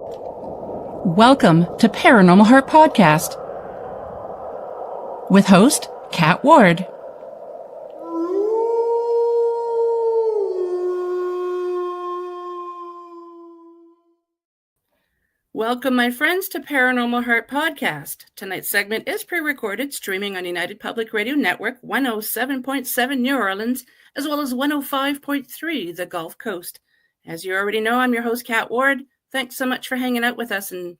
Welcome to Paranormal Heart Podcast with host Kat Ward. Welcome, my friends, to Paranormal Heart Podcast. Tonight's segment is pre-recorded, streaming on United Public Radio Network 107.7 New Orleans, as well as 105.3 the Gulf Coast. As you already know, I'm your host, Kat Ward. Thanks so much for hanging out with us and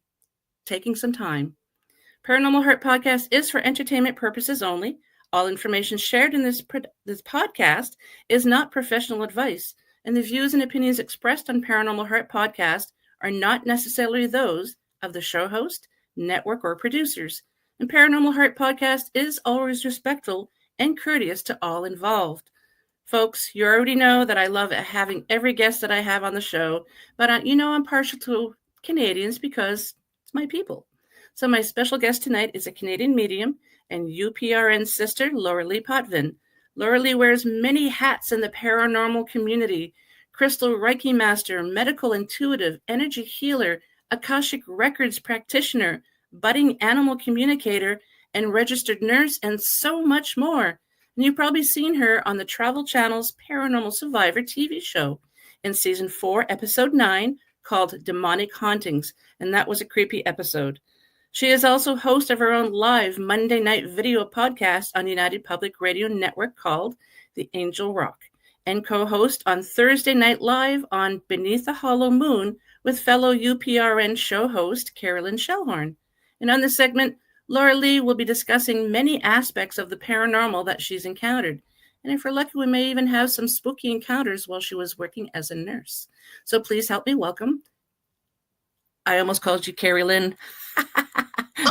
taking some time. Paranormal Heart Podcast is for entertainment purposes only. All information shared in this podcast is not professional advice, and the views and opinions expressed on Paranormal Heart Podcast are not necessarily those of the show host, network, or producers. And Paranormal Heart Podcast is always respectful and courteous to all involved. Folks, you already know that I love having every guest that I have on the show, but I'm partial to Canadians because it's my people. So my special guest tonight is a Canadian medium and UPRN sister, Lorilei Potvin. Lorilei wears many hats in the paranormal community: crystal Reiki master, medical intuitive, energy healer, Akashic records practitioner, budding animal communicator, and registered nurse, and so much more. And you've probably seen her on the Travel Channel's Paranormal Survivor TV show in season 4, episode 9, called Demonic Hauntings, and that was a creepy episode. She is also host of her own live Monday night video podcast on United Public Radio Network called The Angel Rock, and co-host on Thursday Night Live on Beneath the Hollow Moon with fellow UPRN show host Carolyn Shellhorn. And on this segment, Lorilei will be discussing many aspects of the paranormal that she's encountered. And if we're lucky, we may even have some spooky encounters while she was working as a nurse. So please help me welcome. I almost called you Carolyn.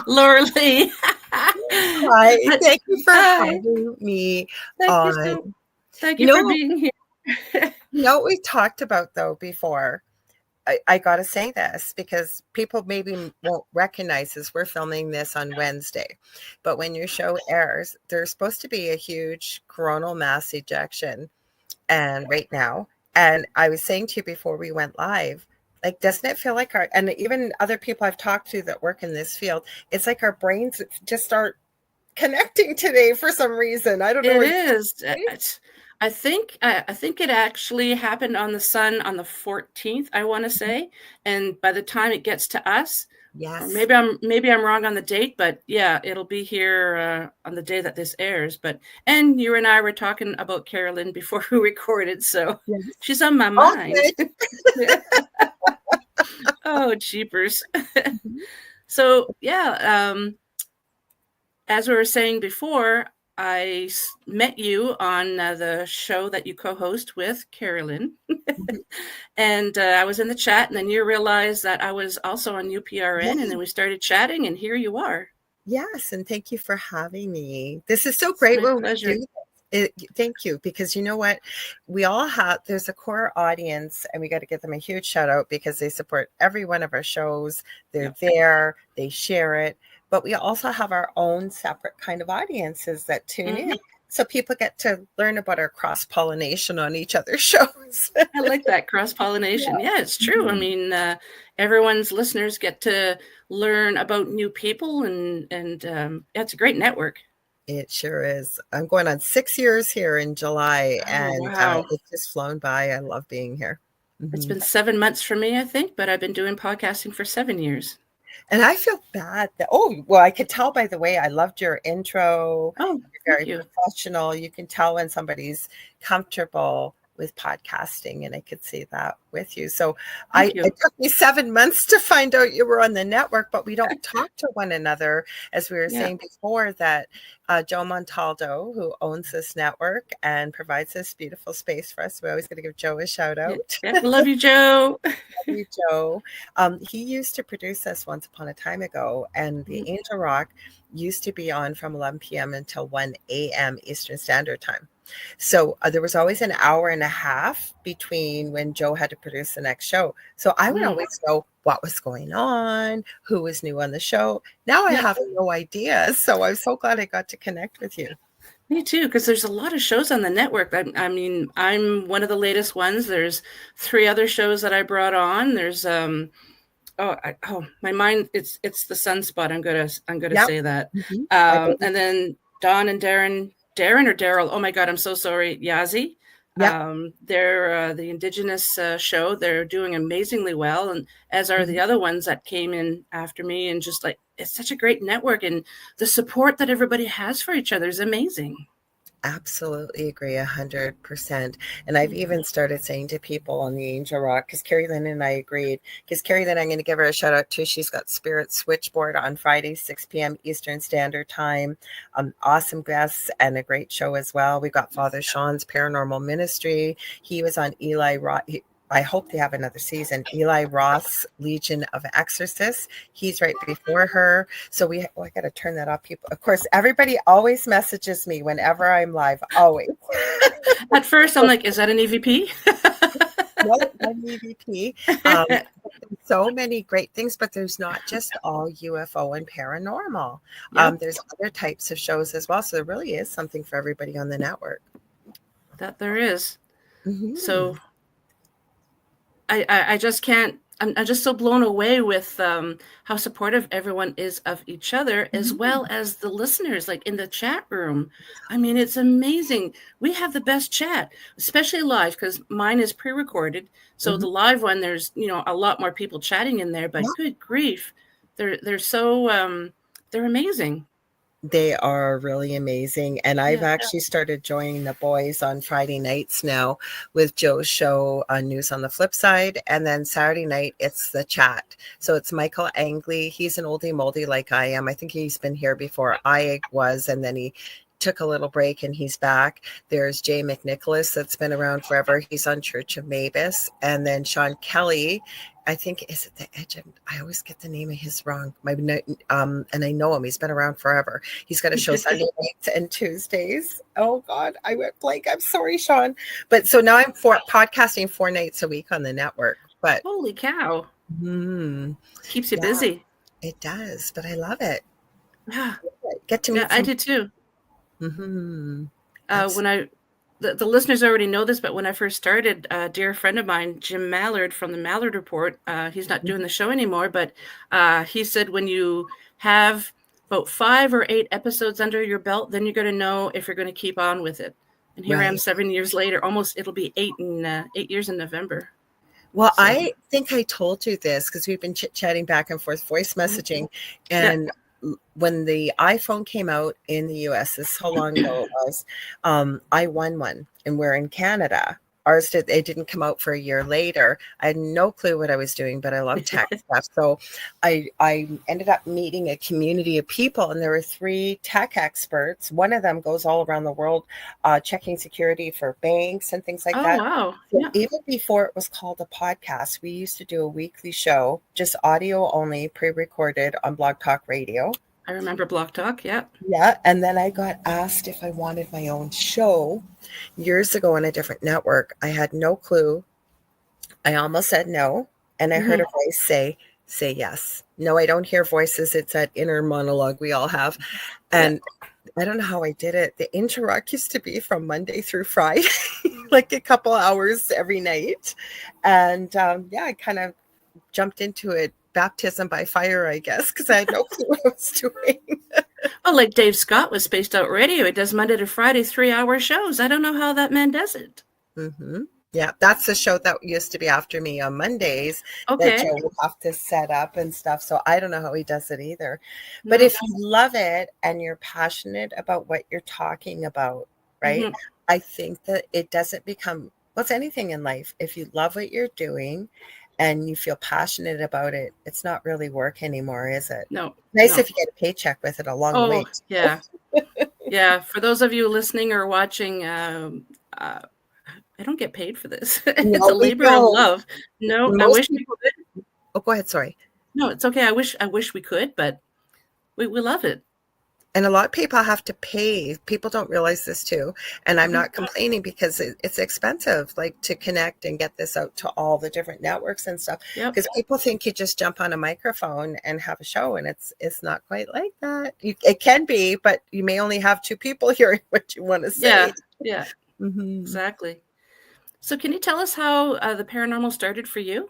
Lorilei. Hi, thank you for having me on. Thank you for being here. We've talked about, though, before. I got to say this because people maybe won't recognize this. We're filming this on Wednesday, but when your show airs, there's supposed to be a huge coronal mass ejection, and right now, and I was saying to you before we went live, like, doesn't it feel like and even other people I've talked to that work in this field, it's like our brains just start connecting today for some reason. I don't know. It is. I think it actually happened on the sun on the 14th, I want to say. And by the time it gets to us, yes, maybe I'm wrong on the date, but yeah, it'll be here on the day that this airs. And you and I were talking about Carolyn before we recorded, so yes. She's on my mind. Okay. Oh, jeepers. So yeah, as we were saying before, I met you on the show that you co-host with Carolyn, and I was in the chat, and then you realized that I was also on UPRN, yes. And then we started chatting, and here you are. Yes, and thank you for having me. This is so great. My pleasure. Thank you, because you know what? We all have, there's a core audience, and we got to give them a huge shout out because they support every one of our shows. They're there, they share it. But we also have our own separate kind of audiences that tune in. So people get to learn about our cross-pollination on each other's shows. I like that cross-pollination. Yeah, it's true. Mm-hmm. I mean, everyone's listeners get to learn about new people, and it's a great network. It sure is. I'm going on 6 years here in July, and wow. It's just flown by. I love being here. Mm-hmm. It's been 7 months for me, I think, but I've been doing podcasting for 7 years. And I feel bad that, I could tell by the way I loved your intro. Oh, you're very professional. You can tell when somebody's comfortable with podcasting, and I could see that with you. So it took me 7 months to find out you were on the network, but we don't talk to one another, as we were saying before, that Joe Montaldo, who owns this network and provides this beautiful space for us. We always got to give Joe a shout out. Yeah. Love you, Joe. Love you, Joe. He used to produce us once upon a time ago, and the Angel Rock used to be on from 11 p.m. until 1 a.m. Eastern Standard Time. So there was always an hour and a half between when Joe had to produce the next show. So I would always know what was going on, who was new on the show. Now I have no idea. So I'm so glad I got to connect with you. Me too, because there's a lot of shows on the network. I mean, I'm one of the latest ones. There's 3 other shows that I brought on. There's My mind, it's the sunspot. I'm gonna Yep. say that. Mm-hmm. I believe. And then Don and Darren or Daryl. Oh my God, I'm so sorry, Yazi. Yep. They're the Indigenous show. They're doing amazingly well, and as are Mm-hmm. the other ones that came in after me. And just like it's such a great network, and the support that everybody has for each other is amazing. Absolutely agree 100%. And I've even started saying to people on the Angel Rock, because Carrie Lynn and I agreed, because Carrie Lynn, I'm going to give her a shout out too. She's got Spirit Switchboard on Friday, 6 p.m. Eastern Standard Time. Awesome guests and a great show as well. We got Father Sean's Paranormal Ministry. He was on Eli Roth. I hope they have another season. Eli Roth's Legion of Exorcists. He's right before her. So I got to turn that off. People, of course, everybody always messages me whenever I'm live. Always. At first, I'm like, is that an EVP? No, I'm EVP. So many great things, but there's not just all UFO and paranormal. Yep. There's other types of shows as well. So there really is something for everybody on the network. That there is. Mm-hmm. So I just can't. I'm just so blown away with how supportive everyone is of each other, as well as the listeners, like in the chat room. I mean, it's amazing. We have the best chat, especially live, because mine is pre-recorded. So the live one, there's a lot more people chatting in there. But good grief, they're so they're amazing. They are really amazing. And I've actually started joining the boys on Friday nights now with Joe's show on News on the Flip Side. And then Saturday night, it's the chat. So it's Michael Angley. He's an oldie moldy like I am. I think he's been here before I was. And then he took a little break and he's back. There's Jay McNicholas that's been around forever. He's on Church of Mavis. And then Sean Kelly, I think, is it the Edge? I always get the name of his wrong. And I know him. He's been around forever. He's got a show Sunday nights and Tuesdays. Oh God, I went blank. I'm sorry, Sean. But so now I'm podcasting 4 nights a week on the network. But holy cow, keeps you busy. It does, but I love it. Yeah, Get to meet. I did too. Mm-hmm. When the listeners already know this, but when I first started, a dear friend of mine, Jim Mallard from the Mallard Report, he's not doing the show anymore, but he said when you have about 5 or 8 episodes under your belt, then you're going to know if you're going to keep on with it. And here I am 7 years later, it'll be 8 years in November. Well, so. I think I told you this because we've been chit-chatting back and forth, voice messaging, and when the iPhone came out in the US, this is how long ago it was, I won one, and we're in Canada. Ours it didn't come out for a year later. I had no clue what I was doing, but I love tech stuff. So I ended up meeting a community of people, and there were 3 tech experts. One of them goes all around the world checking security for banks and things like that. Wow. So even before it was called a podcast, we used to do a weekly show, just audio only, pre-recorded on Blog Talk Radio. I remember Blog Talk, yeah. And then I got asked if I wanted my own show years ago on a different network. I had no clue. I almost said no. And I heard a voice say yes. No, I don't hear voices. It's that inner monologue we all have. And I don't know how I did it. The interrupt used to be from Monday through Friday, like a couple hours every night. And I kind of jumped into it. Baptism by fire, I guess, because I had no clue what I was doing. Like Dave Scott with Spaced Out Radio. He does Monday to Friday 3-hour shows. I don't know how that man does it. Yeah, that's the show that used to be after me on Mondays that Joe would have to set up and stuff. So I don't know how he does it either. But if you love it and you're passionate about what you're talking about, right? I think that it doesn't become, it's anything in life. If you love what you're doing and you feel passionate about it, it's not really work anymore, is it? No. Nice if you get a paycheck with it along the way. Yeah. Yeah. For those of you listening or watching, I don't get paid for this. It's a labor of love. No, I wish we could. Oh, go ahead. Sorry. No, it's okay. I wish we could, but we love it. And a lot of people have to pay. People don't realize this too. And I'm not complaining because it's expensive, like to connect and get this out to all the different networks and stuff. Because people think you just jump on a microphone and have a show, and it's not quite like that. It can be, but you may only have 2 people hearing what you want to say. Yeah. Exactly. So can you tell us how the paranormal started for you?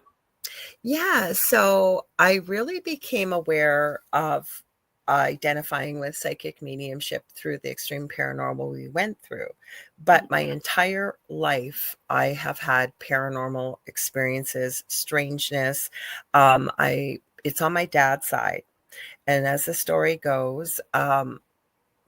Yeah, so I really became aware of identifying with psychic mediumship through the extreme paranormal we went through. But my entire life, I have had paranormal experiences, strangeness. It's on my dad's side, and as the story goes,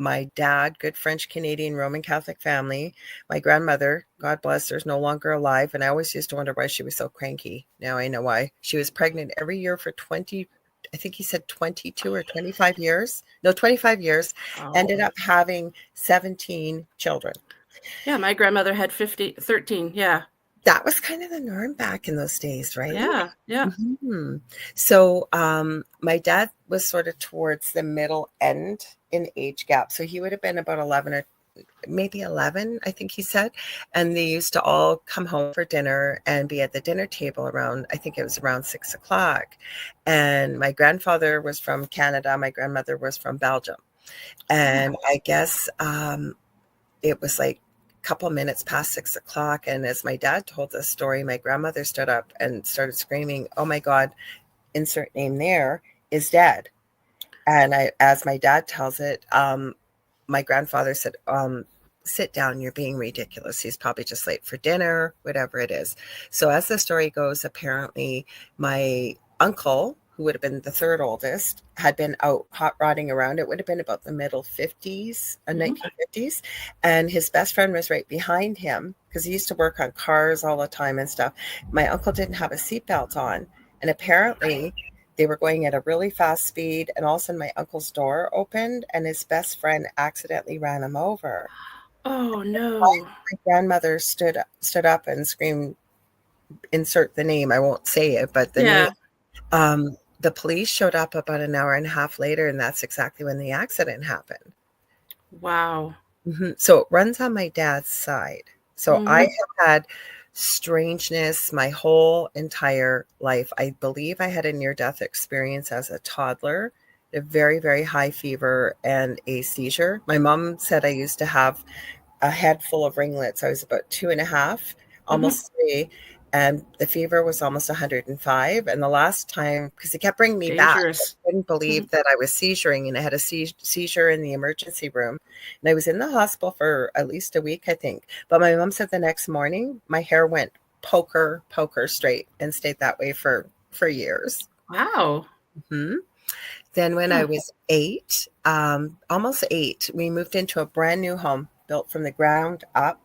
my dad, good French Canadian Roman Catholic family. My grandmother, God bless her, is no longer alive. And I always used to wonder why she was so cranky. Now I know why. She was pregnant every year for 20, I think he said 22 or 25 years. No, 25 years. Oh. Ended up having 17 children. Yeah, my grandmother had 13. Yeah. That was kind of the norm back in those days, right? Yeah. Yeah. So my dad was sort of towards the middle end in age gap. So he would have been about 11 or maybe 11, I think he said. And they used to all come home for dinner and be at the dinner table around, I think it was around 6 o'clock. And my grandfather was from Canada. My grandmother was from Belgium. And I guess it was like a couple minutes past 6 o'clock. And as my dad told the story, my grandmother stood up and started screaming, "Oh my God, insert name there, is dead." And as my dad tells it, my grandfather said, "Sit down, you're being ridiculous. He's probably just late for dinner, whatever it is." So as the story goes, apparently my uncle, who would have been the third oldest, had been out hot rodding around. It would have been about the middle 50s, 1950s. And his best friend was right behind him because he used to work on cars all the time and stuff. My uncle didn't have a seatbelt on. And apparently they were going at a really fast speed, and all of a sudden my uncle's door opened and his best friend accidentally ran him over. Oh no. My grandmother stood up and screamed, insert the name, I won't say it, but the name. Yeah. The police showed up about an hour and a half later, and that's exactly when the accident happened. Wow. So it runs on my dad's side. So I Mhm. have had strangeness my whole entire life. I believe I had a near-death experience as a toddler, a very, very high fever and a seizure. My mom said I used to have a head full of ringlets. I was about 2.5, Mhm. almost 3, and the fever was almost 105. And the last time, because it kept bringing me back, I Dangerous. couldn't believe that I was seizuring, and I had a seizure in the emergency room. And I was in the hospital for at least a week, I think. But my mom said the next morning, my hair went poker straight and stayed that way for years. Wow. hmm Then when I Huh. was 8, almost 8, we moved into a brand new home built from the ground up.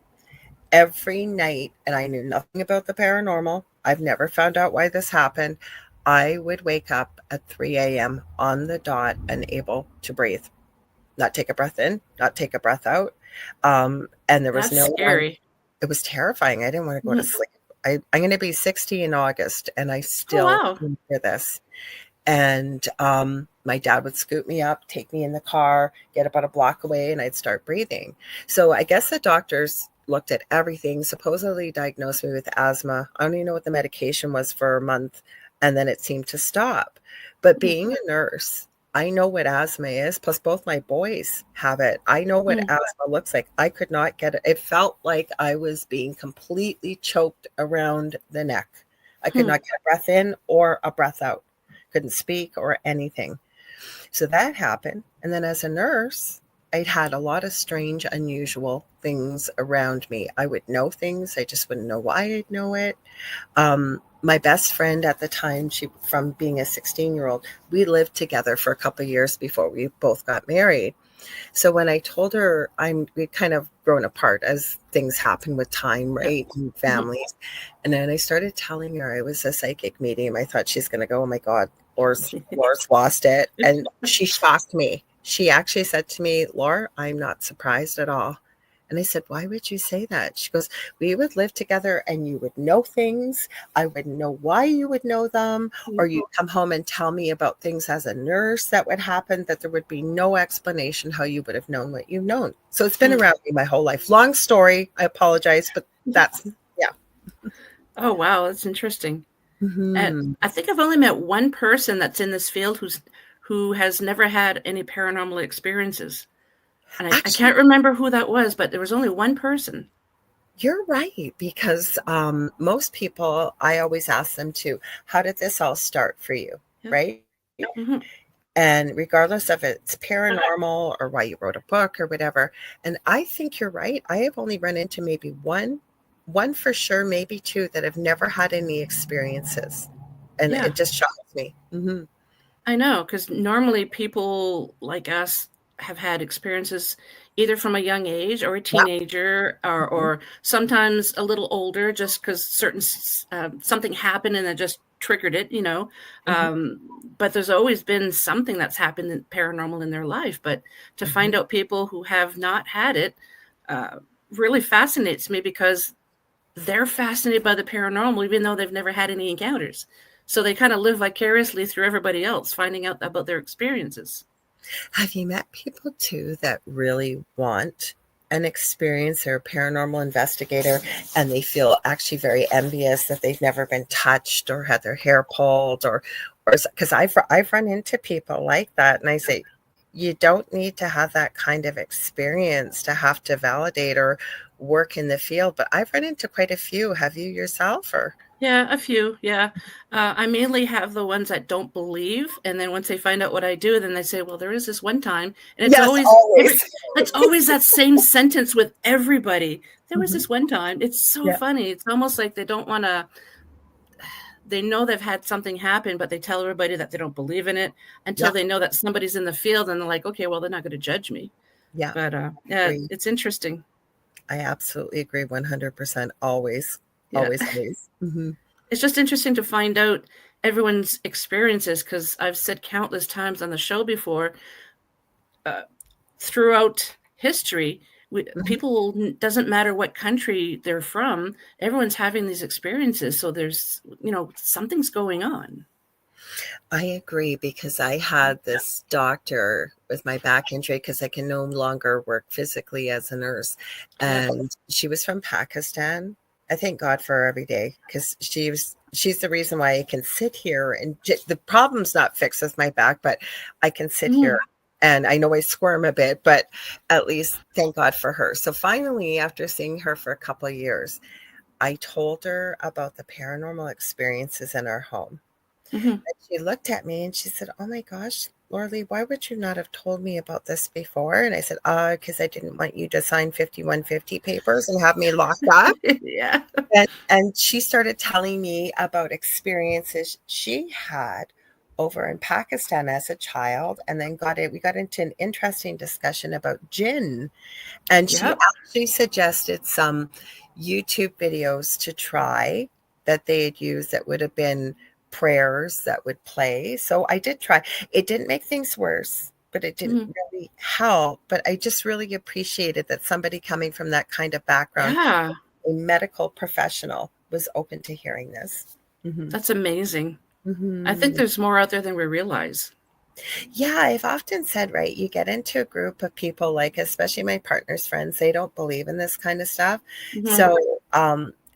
Every night, and I knew nothing about the paranormal. I've never found out why this happened. I would wake up at 3 a.m. on the dot, unable to breathe, not take a breath in, not take a breath out. And there was That's no one. scary. It was terrifying. I didn't want to go to Mhm. sleep. I'm going to be 60 in August, and I Oh still wow. remember this. And my dad would scoop me up, take me in the car, get about a block away, and I'd start breathing. So I guess the doctors looked at everything, supposedly diagnosed me with asthma. I don't even know what the medication was for a month, and then it seemed to stop. But being a nurse, I know what asthma is, plus both my boys have it. I know what Mhm. asthma looks like. I could not get it. It felt like I was being completely choked around the neck. I could Hmm. not get a breath in or a breath out, couldn't speak or anything. So that happened. And then as a nurse, I'd had a lot of strange, unusual things around me. I would know things, I just wouldn't know why I'd know it. My best friend at the time, she from being a 16-year-old, we lived together for a couple of years before we both got married. So when I told her we'd kind of grown apart as things happen with time, Yeah. right? And Mhm. families. And then I started telling her I was a psychic medium. I thought she's going to go, "Oh my God, Laura's lost it." And she shocked me. She actually said to me, "Laura, I'm not surprised at all." And I said, "Why would you say that?" She goes, "We would live together and you would know things. I wouldn't know why you would know them. Or you'd come home and tell me about things as a nurse that would happen, that there would be no explanation how you would have known what you've known." So it's been Hmm. around me my whole life. Long story. I apologize, but that's, yeah. Oh wow, that's interesting. And hmm I think I've only met one person that's in this field who has never had any paranormal experiences. And I Actually, can't remember who that was, but there was only one person. You're right, because most people, I always ask them to, how did this all start for you, Yeah. right? Hmm. And regardless of it's paranormal or why you wrote a book or whatever. And I think you're right. I have only run into maybe one for sure, maybe two that have never had any experiences. And Yeah. it just shocks me. Hmm. I know, because normally people like us have had experiences either from a young age or a Yeah. teenager, Hmm. or sometimes a little older, just because something happened and it just triggered it, you know. Hmm. But there's always been something that's happened paranormal in their life. But to Hmm. find out people who have not had it uh, really fascinates me, because they're fascinated by the paranormal, even though they've never had any encounters. So they kind of live vicariously through everybody else, finding out about their experiences. Have you met people too that really want an experience? They're a paranormal investigator and they feel actually very envious that they've never been touched or had their hair pulled or because I've run into people like that, and I say, you don't need to have that kind of experience to have to validate or work in the field. But I've run into quite a few. Have you yourself? Or Yeah, a few. Yeah. I mainly have the ones that don't believe. And then once they find out what I do, then they say, well, there is this one time. And yes, always. it's always that same sentence with everybody. There was Hmm. this one time. It's so Yeah, funny. It's almost like they don't want to, they know they've had something happen, but they tell everybody that they don't believe in it until yeah, they know that somebody's in the field, and they're like, okay, well, they're not going to judge me. yeah. But yeah, Agree. it's interesting. I absolutely agree 100%. Always, Yeah. always, always. Hmm. It's just interesting to find out everyone's experiences, because I've said countless times on the show before, uh, throughout history, Hmm. people, doesn't matter what country they're from, everyone's having these experiences. So there's, something's going on. I agree, because I had this doctor with my back injury because I can no longer work physically as a nurse. Yep. And she was from Pakistan. I thank God for her every day, because she's the reason why I can sit here and the problem's not fixed with my back, but I can sit here. Mm. And I know I squirm a bit, but at least thank God for her. So finally, after seeing her for a couple of years, I told her about the paranormal experiences in our home. Hmm. And she looked at me and she said, "Oh my gosh, Lorilei, why would you not have told me about this before?" And I said, because I didn't want you to sign 5150 papers and have me locked up." Yeah. And she started telling me about experiences she had over in Pakistan as a child, and then we got into an interesting discussion about jinn. And she Yep. actually suggested some YouTube videos to try that they had used that would have been prayers that would play. So I did try. It didn't make things worse, but it didn't Hmm. really help. But I just really appreciated that somebody coming from that kind of background, Yeah. a medical professional, was open to hearing this. Hmm. That's amazing. I think Hmm. there's more out there than we realize. Yeah, I've often said, right, you get into a group of people, like especially my partner's friends, they don't believe in this kind of stuff. Hmm. So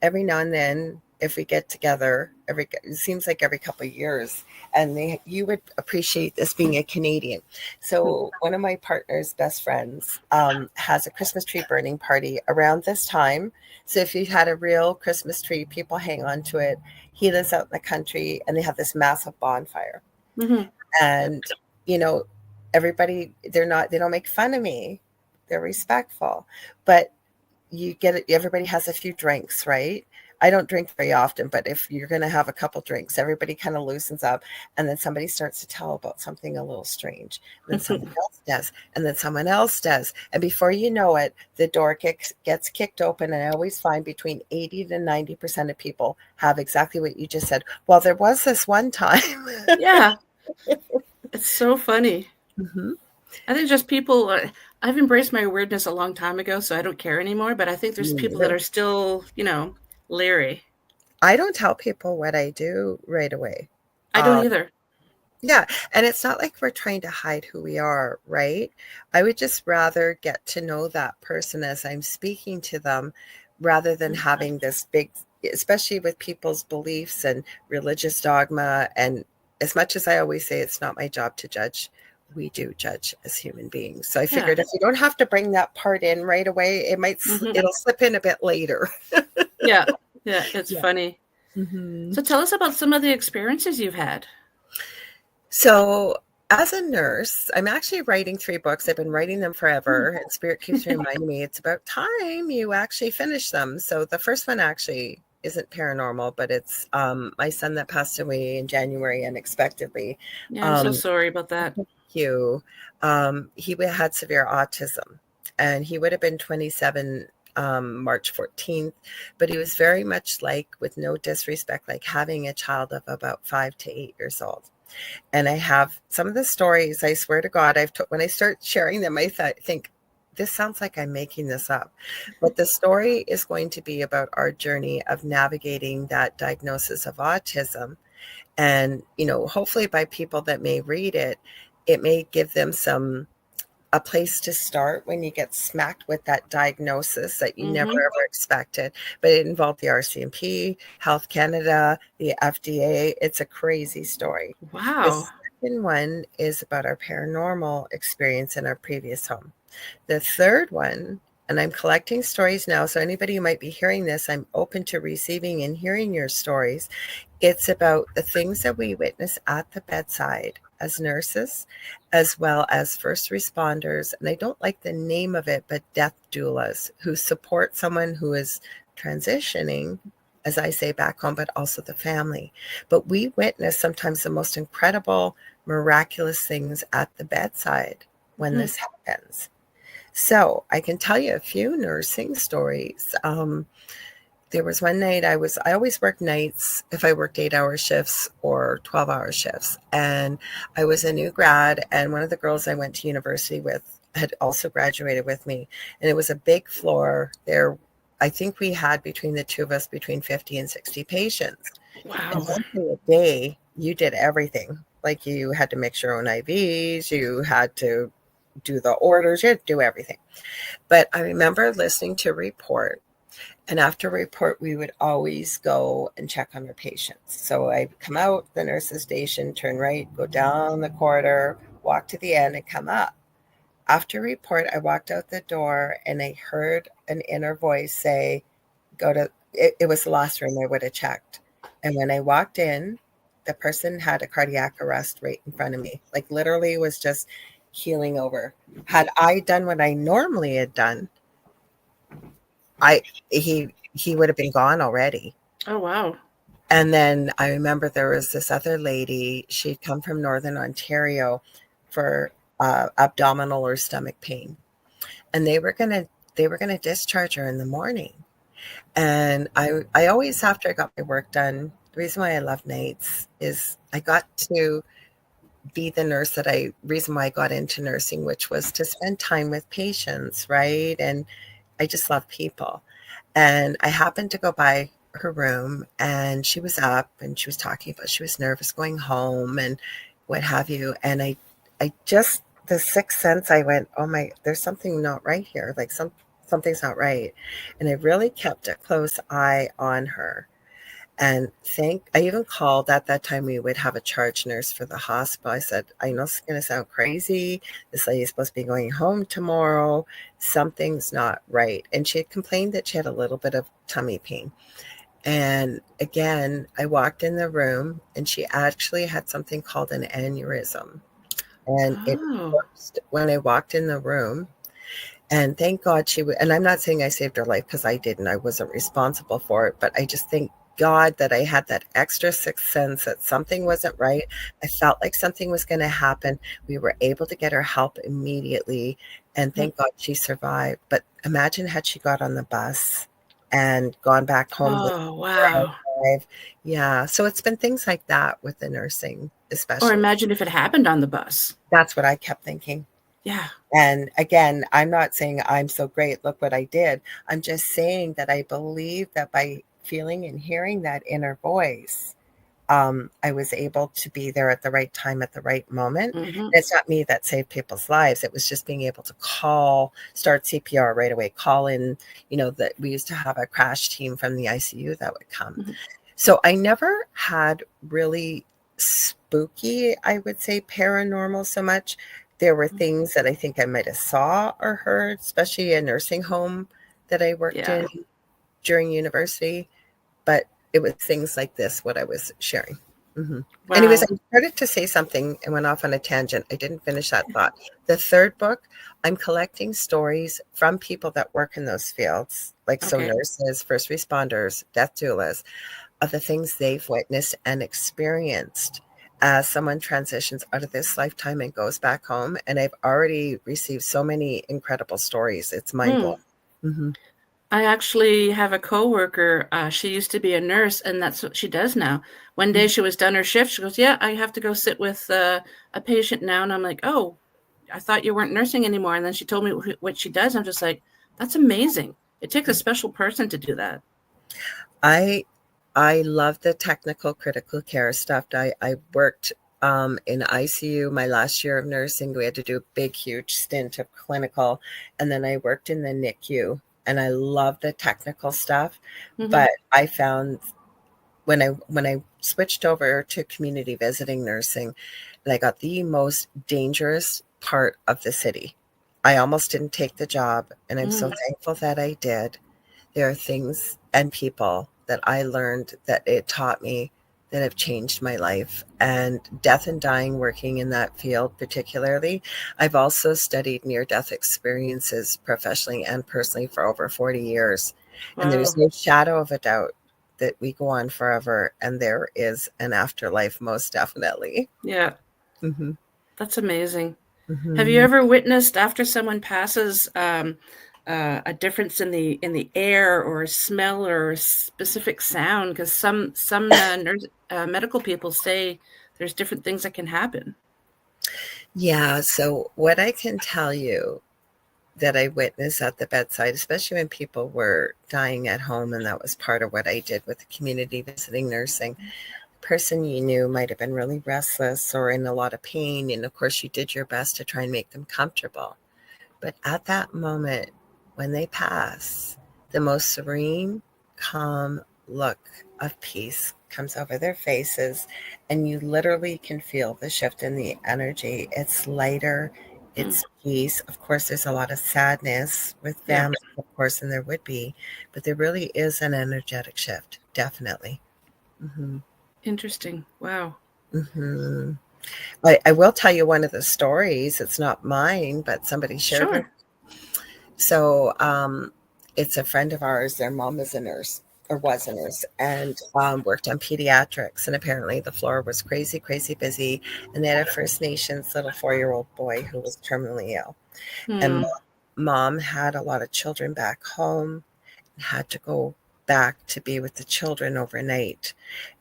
every now and then, if we get together, it seems like every couple of years, and you would appreciate this being a Canadian. So one of my partner's best friends has a Christmas tree burning party around this time. So if you had a real Christmas tree, people hang on to it. He lives out in the country, and they have this massive bonfire. Hmm. And you know everybody, they don't make fun of me, they're respectful, but you get it, everybody has a few drinks, right? I don't drink very often, but if you're going to have a couple drinks, everybody kind of loosens up, and then somebody starts to tell about something a little strange, and then someone else does, and then someone else does, and before you know it, the door gets kicked open, and I always find between 80 to 90% of people have exactly what you just said. Well, there was this one time. Yeah. It's so funny. Mhm. I think just people, I've embraced my weirdness a long time ago, so I don't care anymore. But I think there's Me people that neither. are still, leery. I don't tell people what I do right away. I don't Um, either. yeah, and it's not like we're trying to hide who we are, right? I would just rather get to know that person as I'm speaking to them, rather than having this big, especially with people's beliefs and religious dogma. And as much as I always say it's not my job to judge we do judge as human beings. So I figured if you don't have to bring that part in right away, it'll slip in a bit later. Yeah, it's funny. Mm-hmm. So tell us about some of the experiences you've had. So as a nurse, I'm actually writing 3 books. I've been writing them forever, and Spirit keeps reminding me it's about time you actually finish them. So the first one actually isn't paranormal, but it's my son that passed away in January unexpectedly. Yeah, I'm so sorry about that. Thank you. He had severe autism, and he would have been 27 March 14th, but he was very much like, with no disrespect, like having a child of about 5 to 8 years old. And I have some of the stories, I swear to God, when I start sharing them, I think, this sounds like I'm making this up. But the story is going to be about our journey of navigating that diagnosis of autism. And, hopefully by people that may read it, it may give them a place to start when you get smacked with that diagnosis that you never ever expected. But it involved the RCMP, Health Canada, the FDA. It's a crazy story. Wow. The second one is about our paranormal experience in our previous home. The third one, and I'm collecting stories now, so anybody who might be hearing this, I'm open to receiving and hearing your stories. It's about the things that we witness at the bedside as nurses, as well as first responders. And I don't like the name of it, but death doulas, who support someone who is transitioning, as I say, back home, but also the family. But we witness sometimes the most incredible, miraculous things at the bedside when this happens. So I can tell you a few nursing stories. There was one night I always work nights if I worked 8-hour shifts or 12-hour shifts. And I was a new grad, and one of the girls I went to university with had also graduated with me. And it was a big floor there. I think we had, between the two of us, between 50 and 60 patients. Wow. And one day a day, you did everything. Like, you had to mix your own IVs, you had to do the orders, you had to do everything. But I remember listening to a report. And after report, we would always go and check on our patients. So I'd come out the nurse's station, turn right, go down the corridor, walk to the end, and come up. After report, I walked out the door, and I heard an inner voice say, go to, it was the last room I would have checked. And when I walked in, the person had a cardiac arrest right in front of me. Like, literally was just healing over. Had I done what I normally had done, he would have been gone already. Oh, wow. And then I remember there was this other lady. She'd come from Northern Ontario for abdominal or stomach pain, and they were gonna discharge her in the morning. And I always, after I got my work done, the reason why I love nights is I got to be the nurse reason why I got into nursing, which was to spend time with patients, right? And I just love people. And I happened to go by her room, and she was up, and she was talking about she was nervous going home and what have you. And I just, the sixth sense, I went, oh my, there's something not right here. Like, something's not right. And I really kept a close eye on her. And I even called at that time. We would have a charge nurse for the hospital. I said, I know it's going to sound crazy. This lady's supposed to be going home tomorrow. Something's not right. And she had complained that she had a little bit of tummy pain. And again, I walked in the room, and she actually had something called an aneurysm. And it burst when I walked in the room. And thank God and I'm not saying I saved her life, because I didn't. I wasn't responsible for it. But I just think, God, that I had that extra sixth sense that something wasn't right. I felt like something was going to happen. We were able to get her help immediately, and thank God she survived. But imagine had she got on the bus and gone back home. Oh, wow. Yeah. So it's been things like that with the nursing, especially. Or imagine if it happened on the bus. That's what I kept thinking. Yeah. And again, I'm not saying I'm so great, look what I did. I'm just saying that I believe that by feeling and hearing that inner voice, I was able to be there at the right time, at the right moment. It's not me that saved people's lives. It was just being able to start CPR right away, call in, that we used to have a crash team from the ICU that would come. So I never had really spooky, I would say, paranormal so much. There were things that I think I might have saw or heard, especially a nursing home that I worked Yeah. in during university. But it was things like this, what I was sharing. Mhm. Anyways, I Wow. started to say something and went off on a tangent. I didn't finish that thought. The third book, I'm collecting stories from people that work in those fields, like so Okay. nurses, first responders, death doulas, of the things they've witnessed and experienced as someone transitions out of this lifetime and goes back home. And I've already received so many incredible stories. It's mind blowing. Hmm. I actually have a coworker. She used to be a nurse, and that's what she does now. One day she was done her shift. She goes, "Yeah, I have to go sit with a patient now." And I'm like, "Oh, I thought you weren't nursing anymore." And then she told me what she does. I'm just like, "That's amazing." It takes a special person to do that. I I love the technical critical care stuff. I worked in ICU my last year of nursing. We had to do a big, huge stint of clinical, and then I worked in the NICU. And I love the technical stuff, Hmm. but I found when I switched over to community visiting nursing, and I got the most dangerous part of the city. I almost didn't take the job, and I'm so Mm. thankful that I did. There are things and people that I learned that it taught me that have changed my life. And death and dying, working in that field particularly. I've also studied near death experiences professionally and personally for over 40 years. And there's Wow. no shadow of a doubt that we go on forever and there is an afterlife, most definitely. Yeah, Hmm. that's amazing. Have you Hmm. ever witnessed after someone passes a difference in the air or smell or specific sound? Because some medical people say there's different things that can happen. Yeah. So, what I can tell you that I witnessed at the bedside, especially when people were dying at home. And that was part of what I did with the community visiting nursing. The person you knew might have been really restless or in a lot of pain. And of course, you did your best to try and make them comfortable. But at that moment, when they pass, the most serene, calm look of peace comes over their faces, and you literally can feel the shift in the energy. It's lighter, Mm, it's peace. Of course, there's a lot of sadness with yeah, family, of course, and there would be, but there really is an energetic shift, definitely. Hmm. interesting. Wow. Hmm. I will tell you one of the stories. It's not mine, but somebody shared with. Sure. So, it's a friend of ours. Their mom is a nurse or was a nurse and worked on pediatrics. And apparently, the floor was crazy, crazy busy. And they had a First Nations little 4-year-old boy who was terminally ill. And Hmm. mom had a lot of children back home and had to go back to be with the children overnight.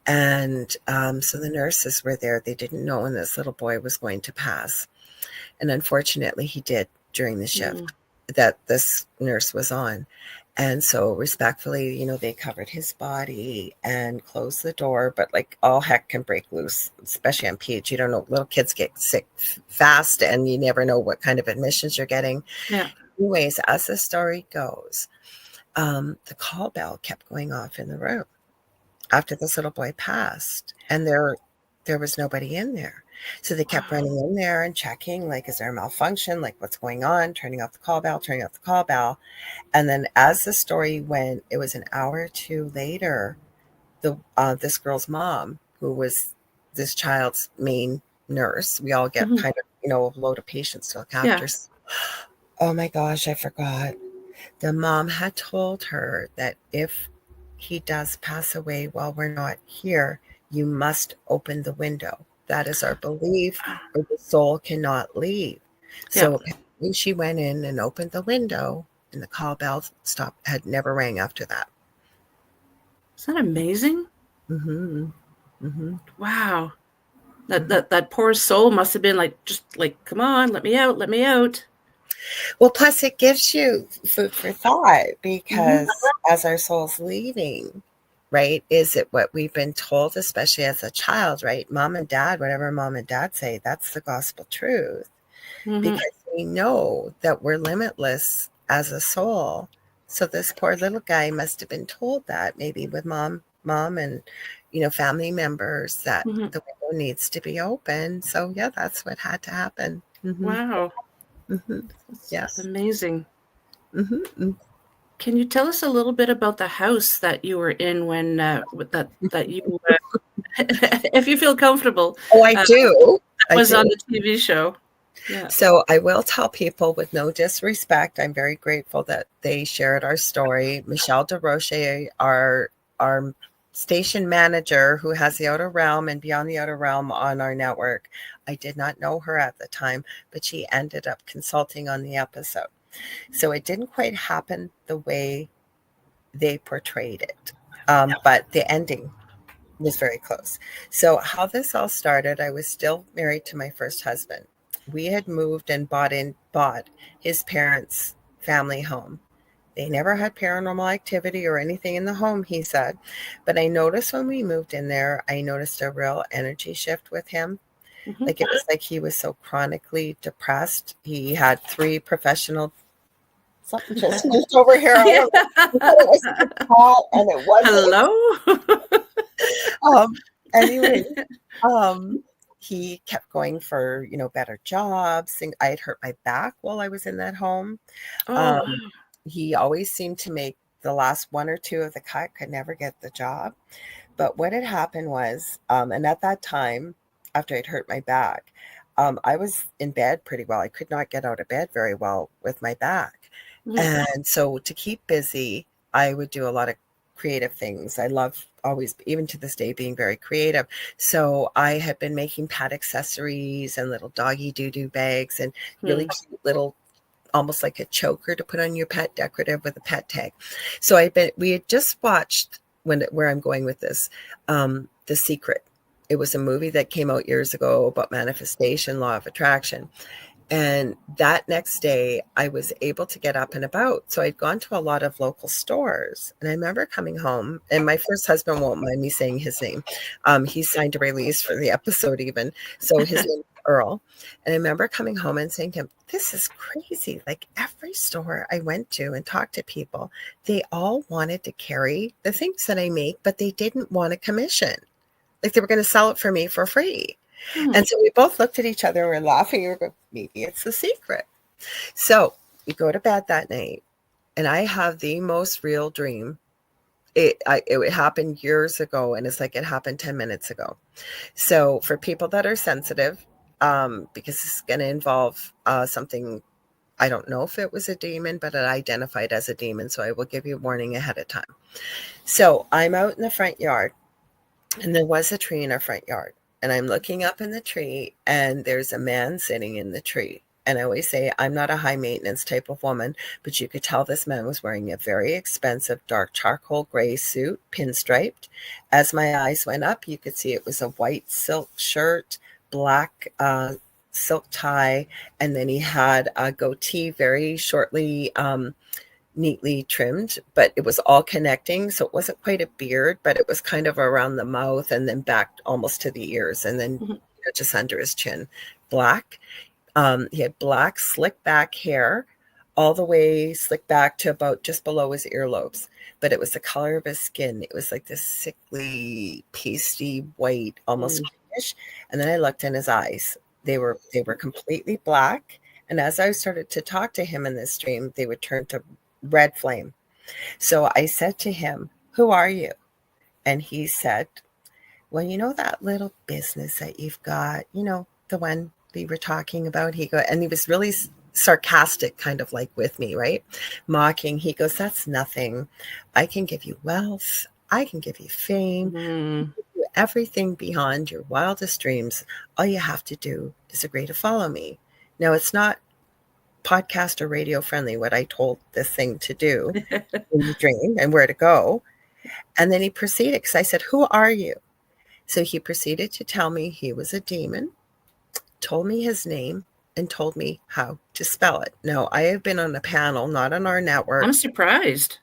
And so the nurses were there. They didn't know when this little boy was going to pass. And unfortunately, he did during the Hmm. shift that this nurse was on. And so, respectfully, they covered his body and closed the door. But like all heck can break loose, especially on PH. You don't know, little kids get sick fast, and you never know what kind of admissions you're getting. Yeah. Anyways, as the story goes, the call bell kept going off in the room after this little boy passed, and there was nobody in there. So they kept Wow. running in there and checking, like, is there a malfunction? Like, what's going on? Turning off the call bell, turning off the call bell. And then as the story went, it was an hour or two later, the this girl's mom, who was this child's main nurse, we all get Hmm. kind of, a load of patients to look Yeah. after. Oh my gosh, I forgot. The mom had told her that if he does pass away while we're not here, you must open the window. That is our belief, or the soul cannot leave. Yeah. So apparently she went in and opened the window, and the call bell stopped, had never rang after that. Isn't that amazing? Hmm. Hmm. Wow. That Hmm. that that poor soul must have been like, just like, come on, let me out, let me out. Well, plus it gives you food for thought Hmm. because as our soul's leaving, right, is it what we've been told, especially as a child, right? Mom and dad, whatever mom and dad say, that's the gospel truth Hmm. because we know that we're limitless as a soul. So this poor little guy must have been told that maybe with mom and family members that Hmm. the needs to be open. So yeah, that's what had to happen. Wow. That's Yes. amazing. Mm-hmm. Can you tell us a little bit about the house that you were in when that you, if you feel comfortable, Oh, I do. I was do. on the TV show? Yeah. So I will tell people with no disrespect, I'm very grateful that they shared our story. Michelle DeRoche, our station manager who has the Outer Realm and Beyond the Outer Realm on our network. I did not know her at the time, but she ended up consulting on the episode. So it didn't quite happen the way they portrayed it. But the ending was very close. So how this all started, I was still married to my first husband. We had moved and bought his parents' family home. They never had paranormal activity or anything in the home, he said. But I noticed when we moved in there, I noticed a real energy shift with him. Mm-hmm. Like it was like he was so chronically depressed. He had 3 professional. Something just moved over here. I don't know. I thought it was a cat, and it wasn't. Hello. Anyway, he kept going for, better jobs. And I had hurt my back while I was in that home. Oh, He always seemed to make the last 1 or 2 of the cut, could never get the job. But what had happened was, and at that time, after I'd hurt my back, I was in bed pretty well. I could not get out of bed very well with my back. And so to keep busy, I would do a lot of creative things. I love always, even to this day, being very creative. So I had been making pet accessories and little doggy doo-doo bags and really cute little, almost like a choker to put on your pet, decorative with a pet tag. So we had just watched, where I'm going with this, The Secret. It was a movie that came out years ago about manifestation, law of attraction. And that next day, I was able to get up and about. So I'd gone to a lot of local stores. And I remember coming home, and my first husband won't mind me saying his name. He signed a release for the episode even. So his name is Earl. And I remember coming home and saying to him, this is crazy. Like every store I went to and talked to people, they all wanted to carry the things that I make, but they didn't want a commission. Like they were going to sell it for me for free. And so we both looked at each other and we're laughing. We were going, maybe it's the secret. So we go to bed that night, and I have the most real dream. It happened years ago, and it's like it happened 10 minutes ago. So for people that are sensitive, because it's going to involve something, I don't know if it was a demon, but it identified as a demon. So I will give you a warning ahead of time. So I'm out in the front yard, and there was a tree in our front yard. And I'm looking up in the tree, and there's a man sitting in the tree. And I always say, I'm not a high maintenance type of woman, but you could tell this man was wearing a very expensive dark charcoal gray suit, pinstriped. As my eyes went up, you could see it was a white silk shirt, black silk tie, and then he had a goatee, very shortly neatly trimmed, but it was all connecting. So it wasn't quite a beard, but it was kind of around the mouth and then back almost to the ears, and then just under his chin. Black. He had black slick back hair, all the way slick back to about just below his earlobes. But it was the color of his skin. It was like this sickly, pasty white, almost greenish. And then I looked in his eyes. They were completely black. And as I started to talk to him in this dream, they would turn to red flame. So I said to him, who are you? And he said, well, that little business that you've got, the one we were talking about. And he was really sarcastic, kind of like with me, right? Mocking. He goes, that's nothing. I can give you wealth. I can give you fame. I can give you everything beyond your wildest dreams. All you have to do is agree to follow me. Now, it's not podcast or radio friendly what I told this thing to do in the dream and where to go. And then he proceeded, because I said, who are you? So he proceeded to tell me he was a demon, told me his name, and told me how to spell it. Now, I have been on a panel, not on our network. I'm surprised.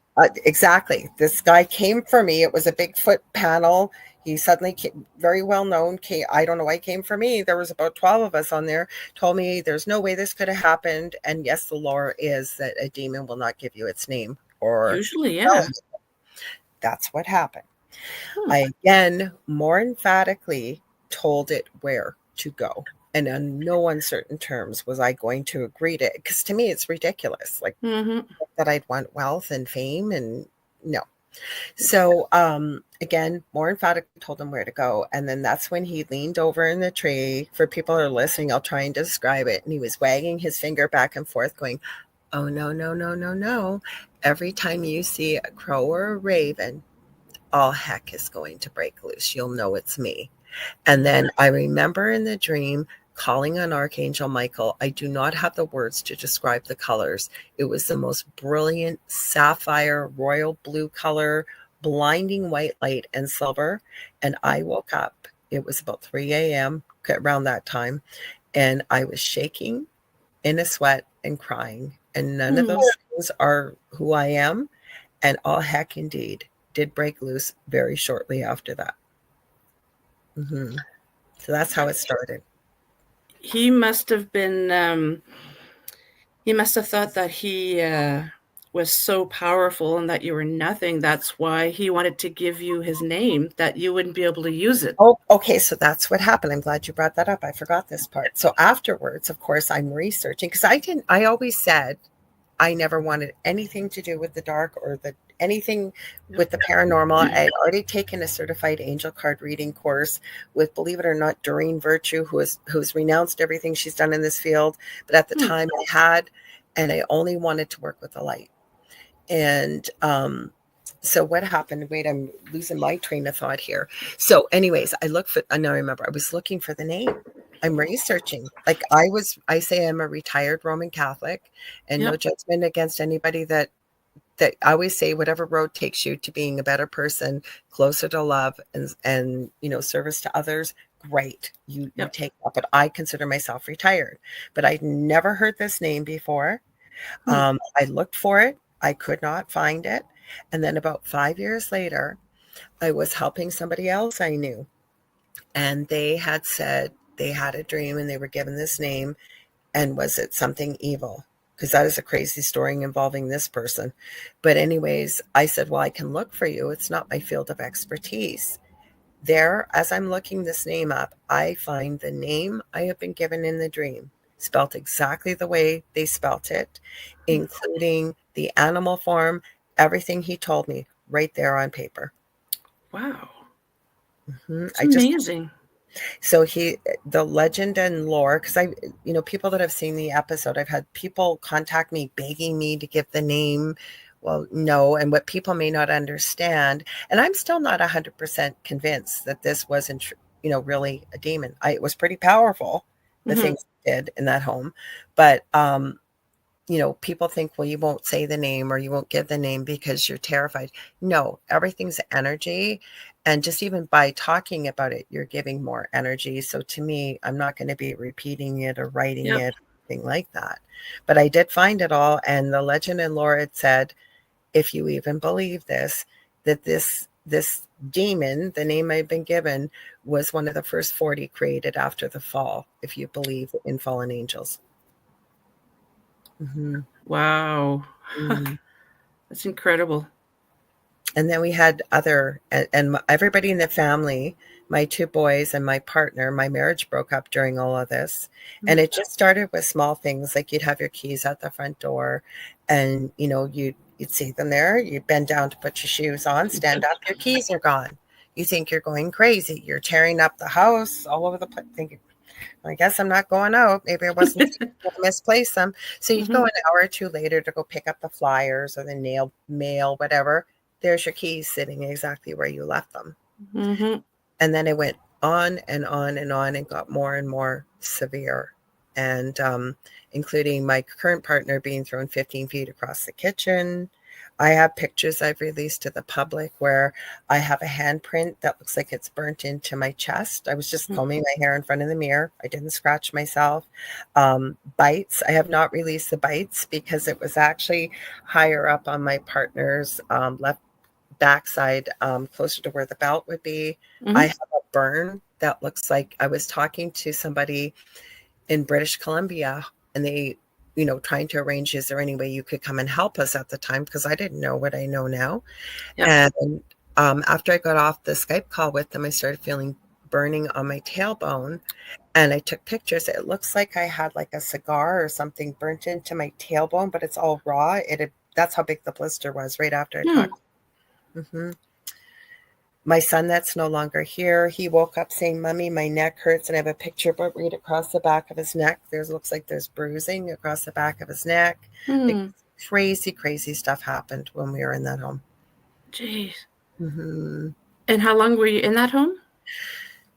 Exactly. This guy came for me. It was a Bigfoot panel. He suddenly came, very well known. I don't know why he came for me. There was about 12 of us on there. Told me there's no way this could have happened. And yes, the lore is that a demon will not give you its name. Or usually, yeah. That's what happened. I again, more emphatically, told it where to go. And on no uncertain terms was I going to agree to it. Because to me, it's ridiculous. Like that I'd want wealth and fame, and no. So again, more emphatically told him where to go. And then that's when he leaned over in the tree. For people who are listening, I'll try and describe it. And he was wagging his finger back and forth, going, "Oh, no, no, no, no, no. Every time you see a crow or a raven, all heck is going to break loose. You'll know it's me." And then I remember in the dream calling on Archangel Michael. I do not have the words to describe the colors. It was the most brilliant sapphire, royal blue color, blinding white light, and silver. And I woke up. It was about 3 a.m. around that time. And I was shaking in a sweat and crying. And none of those things are who I am. And all heck indeed did break loose very shortly after that. So that's how it started. He must have been, he must have thought that he was so powerful and that you were nothing. That's why he wanted to give you his name, that you wouldn't be able to use it. Oh, okay. So that's what happened. I'm glad you brought that up. I forgot this part. So afterwards, of course, I'm researching, because I always said I never wanted anything to do with the dark or anything with the paranormal. I had already taken a certified angel card reading course with, believe it or not, Doreen Virtue, who's renounced everything she's done in this field. But at the time I had, and I only wanted to work with the light. And so what happened? Wait, I'm losing my train of thought here. So anyways, I remember I was looking for the name. I'm researching. Like I say I'm a retired Roman Catholic, and no judgment against anybody that I always say whatever road takes you to being a better person, closer to love and service to others, great. You take that. But I consider myself retired. But I'd never heard this name before. I looked for it. I could not find it. And then about 5 years later, I was helping somebody else I knew. And they had said they had a dream and they were given this name. And was it something evil? Because that is a crazy story involving this person. But anyways, I said, well, I can look for you. It's not my field of expertise. There, as I'm looking this name up, I find the name I have been given in the dream, spelt exactly the way they spelt it, including the animal form, everything he told me right there on paper. Wow. It's amazing. So the legend and lore, because people that have seen the episode, I've had people contact me begging me to give the name. Well, no. And what people may not understand, and I'm still not 100% convinced that this wasn't, really a demon. It was pretty powerful, the things it did in that home. But, people think, well, you won't say the name or you won't give the name because you're terrified. No, everything's energy. And just even by talking about it, you're giving more energy. So to me, I'm not going to be repeating it or writing it, anything like that. But I did find it all. And the legend and lore, it said, if you even believe this, that this demon, the name I've been given, was one of the first 40 created after the fall, if you believe in fallen angels. Wow. That's incredible. And then we had and everybody in the family, my 2 boys and my partner, my marriage broke up during all of this. And it just started with small things, like you'd have your keys at the front door and, you'd see them there. You'd bend down to put your shoes on, stand up, your keys are gone. You think you're going crazy. You're tearing up the house all over the place, thinking, I guess I'm not going out. Maybe I wasn't going to misplace them. So you go an hour or 2 later to go pick up the flyers or the mail, whatever. There's your keys sitting exactly where you left them. And then it went on and on and on and got more and more severe. And including my current partner being thrown 15 feet across the kitchen. I have pictures I've released to the public where I have a handprint that looks like it's burnt into my chest. I was just combing my hair in front of the mirror. I didn't scratch myself. Bites. I have not released the bites because it was actually higher up on my partner's left backside, closer to where the belt would be. I have a burn that looks like I was talking to somebody in British Columbia, and they, trying to arrange, is there any way you could come and help us at the time? Because I didn't know what I know now. And after I got off the Skype call with them, I started feeling burning on my tailbone, and I took pictures. It looks like I had like a cigar or something burnt into my tailbone, but it's all raw. That's how big the blister was right after I talked. Mm-hmm. My son that's no longer here, he woke up saying, "Mommy, my neck hurts," and I have a picture but right across the back of his neck. Looks like there's bruising across the back of his neck. Like crazy, crazy stuff happened when we were in that home. Jeez. Mm-hmm. And how long were you in that home?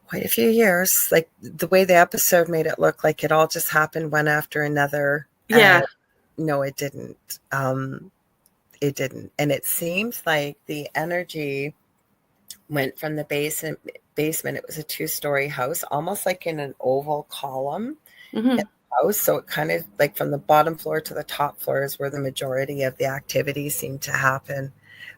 Quite a few years. Like the way the episode made it look like it all just happened one after another. Yeah. No, it didn't. It didn't. And it seems like the energy went from the basement. It was a 2-story house, almost like in an oval column in the house. So it kind of like from the bottom floor to the top floor is where the majority of the activity seemed to happen.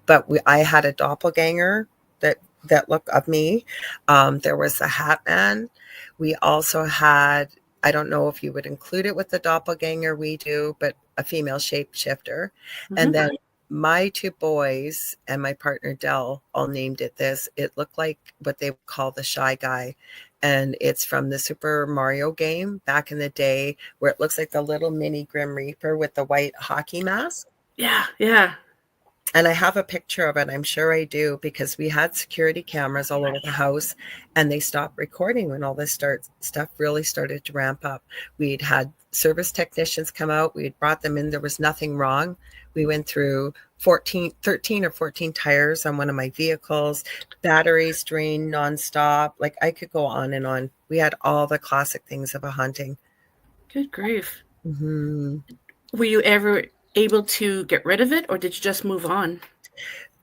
But I had a doppelganger that looked of me. There was a hat man. We also had, I don't know if you would include it with the doppelganger, we do, but a female shapeshifter. And then my 2 boys and my partner Dell all named it this. It looked like what they would call the Shy Guy. And it's from the Super Mario game back in the day, where it looks like the little mini Grim Reaper with the white hockey mask. Yeah, yeah. And I have a picture of it. I'm sure I do, because we had security cameras all over the house, and they stopped recording when all this stuff really started to ramp up. We'd had service technicians come out. We had brought them in. There was nothing wrong. We went through 13 or 14 tires on one of my vehicles, batteries drained nonstop. Like I could go on and on. We had all the classic things of a haunting. Good grief. Mm-hmm. Were you ever able to get rid of it, or did you just move on?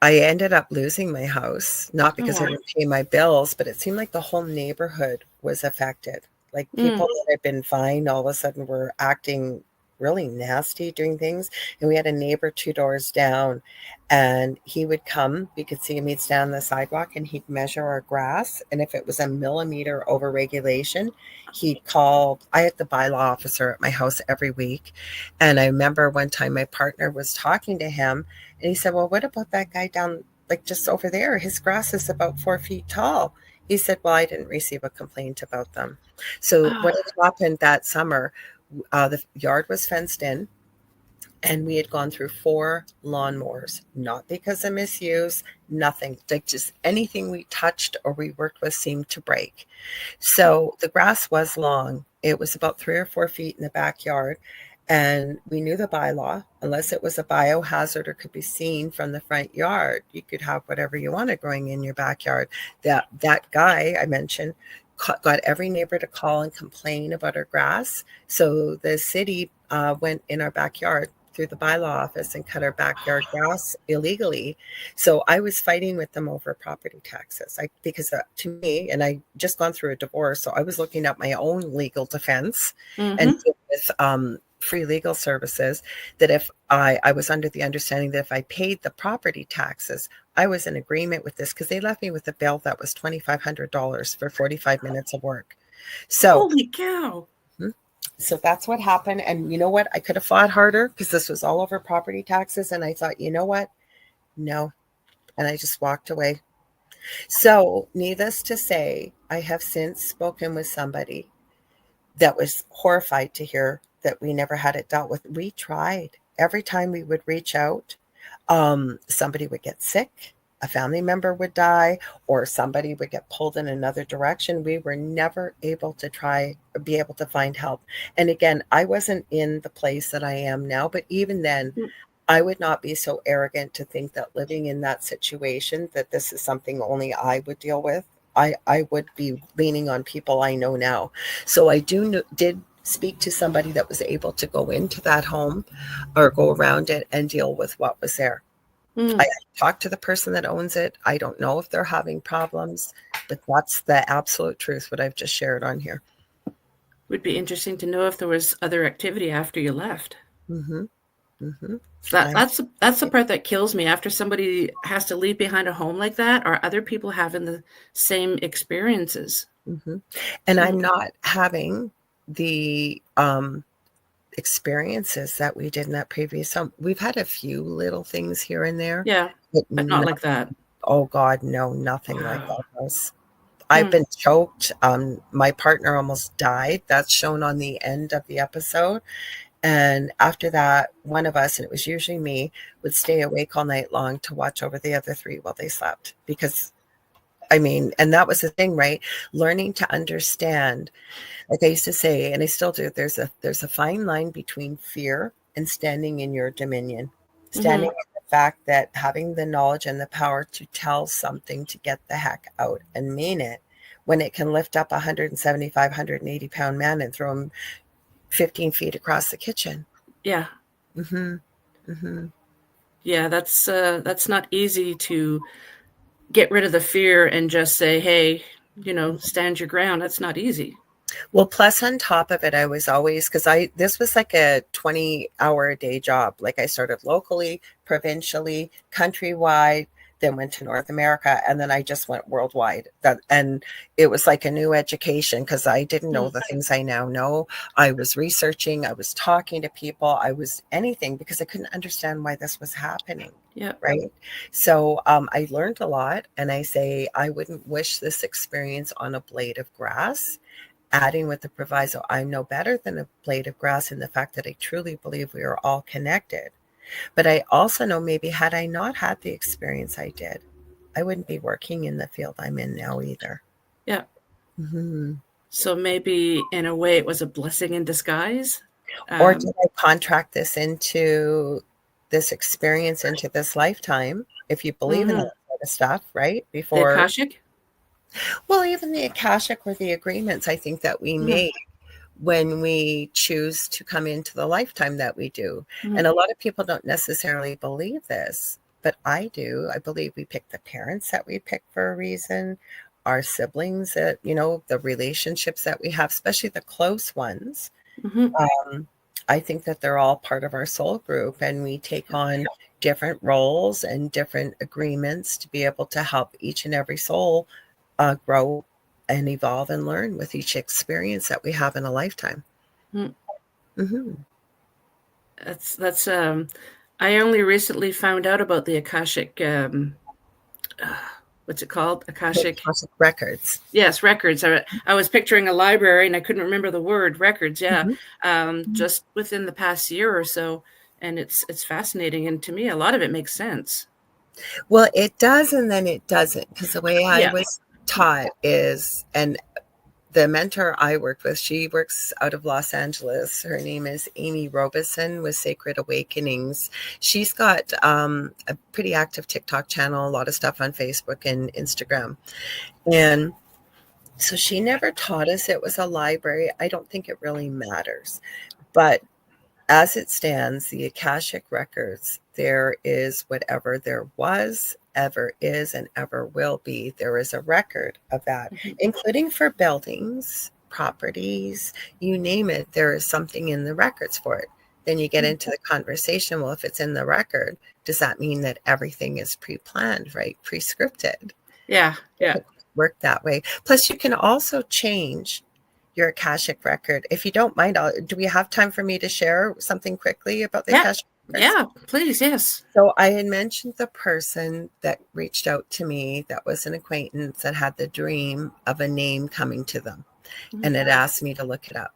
I ended up losing my house, not because I didn't pay my bills, but it seemed like the whole neighborhood was affected. Like people that had been fine all of a sudden were acting really nasty, doing things. And we had a neighbor 2 doors down, and he would come. We could see him. He'd stand on the sidewalk and he'd measure our grass. And if it was a millimeter over regulation, he'd call. I had the bylaw officer at my house every week. And I remember one time my partner was talking to him, and he said, "Well, what about that guy down, like just over there? His grass is about 4 feet tall." He said, "Well, I didn't receive a complaint about them." So what had happened that summer, the yard was fenced in, and we had gone through 4 lawnmowers, not because of misuse, nothing, like just anything we touched or we worked with seemed to break. So the grass was long. It was about 3 or 4 feet in the backyard. And we knew the bylaw, unless it was a biohazard or could be seen from the front yard, you could have whatever you wanted growing in your backyard. That guy I mentioned got every neighbor to call and complain about our grass. So the city went in our backyard through the bylaw office and cut our backyard grass illegally. So I was fighting with them over property taxes. Because to me, and I just gone through a divorce, so I was looking at my own legal defense and with free legal services, that if I was under the understanding that if I paid the property taxes, I was in agreement with this, because they left me with a bill that was $2,500 for 45 minutes of work. So holy cow. So that's what happened. And you know what? I could have fought harder, because this was all over property taxes. And I thought, you know what? No. And I just walked away. So needless to say, I have since spoken with somebody that was horrified to hear that we never had it dealt with. We tried. Every time we would reach out, somebody would get sick, a family member would die, or somebody would get pulled in another direction. We were never able to be able to find help. And again, I wasn't in the place that I am now, but even then, I would not be so arrogant to think that living in that situation, that this is something only I would deal with. I would be leaning on people I know now. So I did speak to somebody that was able to go into that home or go around it and deal with what was there. I talked to the person that owns it. I don't know if they're having problems, but that's the absolute truth, what I've just shared on here. Would be interesting to know if there was other activity after you left. So that's the part that kills me. After somebody has to leave behind a home like that, are other people having the same experiences? And I'm not having the experiences that we did in that previous home. We've had a few little things here and there. Yeah, but not like that. Oh God, no, nothing like that was. I've been choked. My partner almost died. That's shown on the end of the episode. And after that, one of us, and it was usually me, would stay awake all night long to watch over the other three while they slept. Because, I mean, and that was the thing, right? Learning to understand, like I used to say, and I still do, there's a fine line between fear and standing in your dominion. Standing in the fact that having the knowledge and the power to tell something to get the heck out and mean it, when it can lift up a 175, 180-pound man and throw him 15 feet across the kitchen. Yeah. Mm-hmm. Mm-hmm. Yeah, that's not easy to get rid of the fear and just say, hey, stand your ground. That's not easy. Well, plus on top of it, I was always, because this was like a 20-hour-a-day job. Like I started locally, provincially, countrywide, then went to North America, and then I just went worldwide. And it was like a new education because I didn't know the things I now know. I was researching, I was talking to people, I was anything because I couldn't understand why this was happening. Yeah. Right. So I learned a lot, and I say I wouldn't wish this experience on a blade of grass. Adding with the proviso, I'm no better than a blade of grass in the fact that I truly believe we are all connected. But I also know maybe had I not had the experience I did, I wouldn't be working in the field I'm in now either. Yeah. Mm-hmm. So maybe in a way it was a blessing in disguise. Or did I contract this experience into this lifetime, if you believe in that sort of stuff, right? The Before, Akashic? well, even the Akashic or the agreements I think that we make when we choose to come into the lifetime that we do. And a lot of people don't necessarily believe this, but I do. I believe we pick the parents that we pick for a reason, our siblings that, the relationships that we have, especially the close ones. I think that they're all part of our soul group, and we take on different roles and different agreements to be able to help each and every soul grow and evolve and learn with each experience that we have in a lifetime. Mm-hmm. That's I only recently found out about the Akashic, what's it called? Akashic records. Yes, records. I was picturing a library and I couldn't remember the word records. Yeah. Just within the past year or so. And it's fascinating. And to me, a lot of it makes sense. Well, it does, and then it doesn't, because the way I was taught is, and the mentor I worked with, she works out of Los Angeles. Her name is Amy Robeson with Sacred Awakenings. She's got a pretty active TikTok channel, a lot of stuff on Facebook and Instagram. And so she never taught us it was a library. I don't think it really matters. But as it stands, the Akashic records, there is whatever there was, ever is, and ever will be. There is a record of that, including for buildings, properties, you name it. There is something in the records for it. Then you get into the conversation. Well, if it's in the record, does that mean that everything is pre-planned, right? Pre-scripted? Yeah. It work that way. Plus, you can also change your Akashic record. If you don't mind, do we have time for me to share something quickly about the Akashic records? Yeah, please, yes. So I had mentioned the person that reached out to me that was an acquaintance that had the dream of a name coming to them, and it asked me to look it up.